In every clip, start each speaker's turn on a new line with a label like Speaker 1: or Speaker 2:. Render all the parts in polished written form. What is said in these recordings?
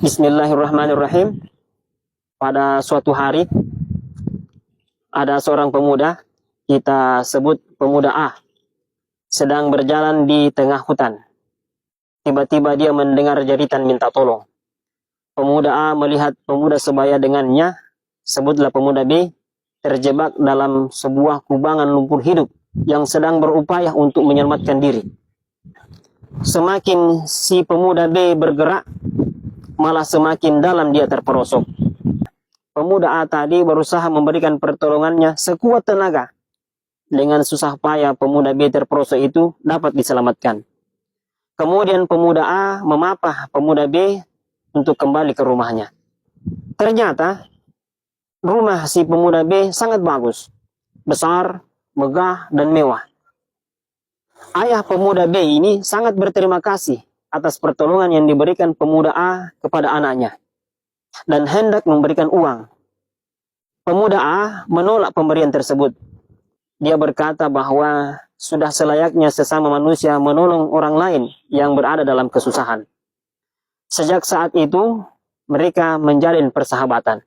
Speaker 1: Bismillahirrahmanirrahim. Pada suatu hari ada seorang pemuda, kita sebut pemuda A, sedang berjalan di tengah hutan. Tiba-tiba dia mendengar jeritan minta tolong. Pemuda A melihat pemuda sebaya dengannya, sebutlah pemuda B, terjebak dalam sebuah kubangan lumpur hidup yang sedang berupaya untuk menyelamatkan diri. Semakin si pemuda B bergerak, malah semakin dalam dia terperosok. Pemuda A tadi berusaha memberikan pertolongannya sekuat tenaga. Dengan susah payah pemuda B terperosok itu dapat diselamatkan. Kemudian pemuda A memapah pemuda B untuk kembali ke rumahnya. Ternyata rumah si pemuda B sangat bagus, besar, megah, dan mewah. Ayah pemuda B ini sangat berterima kasih atas pertolongan yang diberikan pemuda A kepada anaknya dan hendak memberikan uang. Pemuda A menolak pemberian tersebut. Dia berkata bahwa sudah selayaknya sesama manusia menolong orang lain yang berada dalam kesusahan. Sejak saat itu mereka menjalin persahabatan.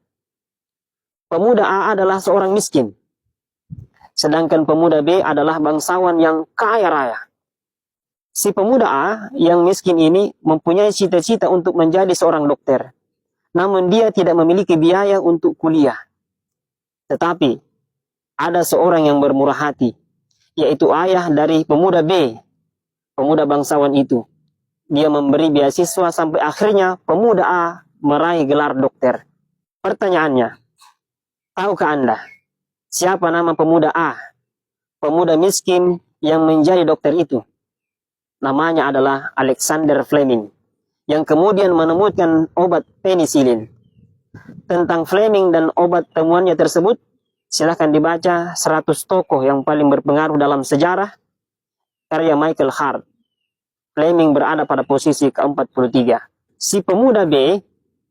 Speaker 1: Pemuda A adalah seorang miskin, sedangkan pemuda B adalah bangsawan yang kaya raya. Si pemuda A yang miskin ini mempunyai cita-cita untuk menjadi seorang dokter. Namun dia tidak memiliki biaya untuk kuliah. Tetapi ada seorang yang bermurah hati, yaitu ayah dari pemuda B, pemuda bangsawan itu. Dia memberi beasiswa sampai akhirnya pemuda A meraih gelar dokter. Pertanyaannya, tahukah Anda siapa nama pemuda A, pemuda miskin yang menjadi dokter itu? Namanya adalah Alexander Fleming, yang kemudian menemukan obat penisilin. Tentang Fleming dan obat temuannya tersebut, silahkan dibaca 100 tokoh yang paling berpengaruh dalam sejarah, karya Michael Hart. Fleming berada pada posisi ke-43. Si pemuda B,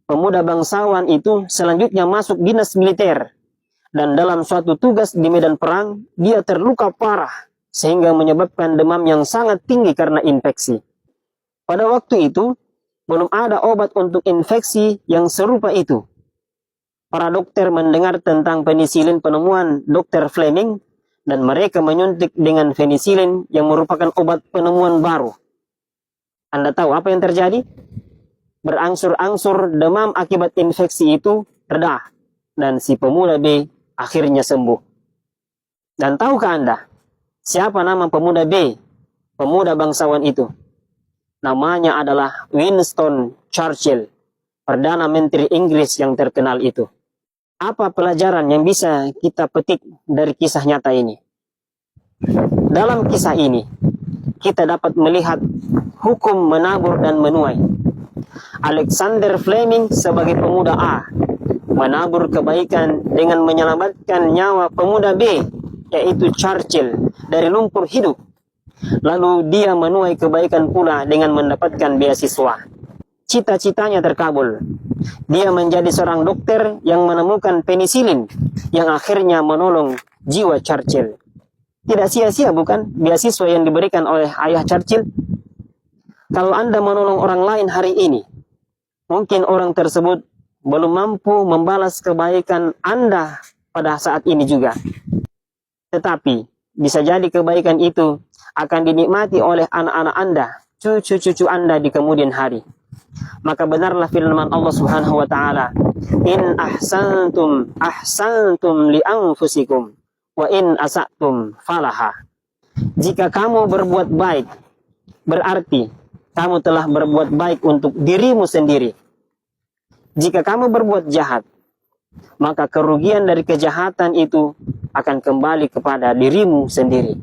Speaker 1: pemuda bangsawan itu selanjutnya masuk dinas militer. Dan dalam suatu tugas di medan perang, dia terluka parah, sehingga menyebabkan demam yang sangat tinggi karena infeksi. Pada waktu itu, belum ada obat untuk infeksi yang serupa itu. Para dokter mendengar tentang penisilin penemuan Dr. Fleming, dan mereka menyuntik dengan penisilin yang merupakan obat penemuan baru. Anda tahu apa yang terjadi? Berangsur-angsur demam akibat infeksi itu reda, dan si pemuda B akhirnya sembuh. Dan tahukah Anda siapa nama pemuda B, pemuda bangsawan itu? Namanya adalah Winston Churchill, Perdana Menteri Inggris yang terkenal itu. Apa pelajaran yang bisa kita petik dari kisah nyata ini? Dalam kisah ini, kita dapat melihat hukum menabur dan menuai. Alexander Fleming sebagai pemuda A menabur kebaikan dengan menyelamatkan nyawa pemuda B, yaitu Churchill, dari lumpur hidup. Lalu dia menuai kebaikan pula dengan mendapatkan beasiswa. Cita-citanya terkabul. Dia menjadi seorang dokter yang menemukan penisilin yang akhirnya menolong jiwa Churchill. Tidak sia-sia bukan beasiswa yang diberikan oleh ayah Churchill? Kalau Anda menolong orang lain hari ini, mungkin orang tersebut belum mampu membalas kebaikan Anda pada saat ini juga. Tetapi bisa jadi kebaikan itu akan dinikmati oleh anak-anak Anda, cucu-cucu Anda di kemudian hari. Maka benarlah firman Allah Subhanahu wa taala, "In ahsantum ahsantum li anfusikum wa in asatum falaha." Jika kamu berbuat baik, berarti kamu telah berbuat baik untuk dirimu sendiri. Jika kamu berbuat jahat, maka kerugian dari kejahatan itu akan kembali kepada dirimu sendiri.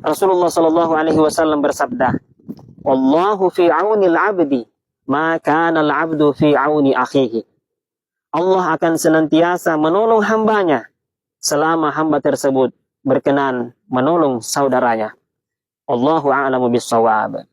Speaker 1: Rasulullah Shallallahu Alaihi Wasallam bersabda, "Wallahu fi aunil abdi, ma kana al-abdu fi auni akhihi." Allah akan senantiasa menolong hambanya selama hamba tersebut berkenan menolong saudaranya. Allahu a'lamu bis-shawab.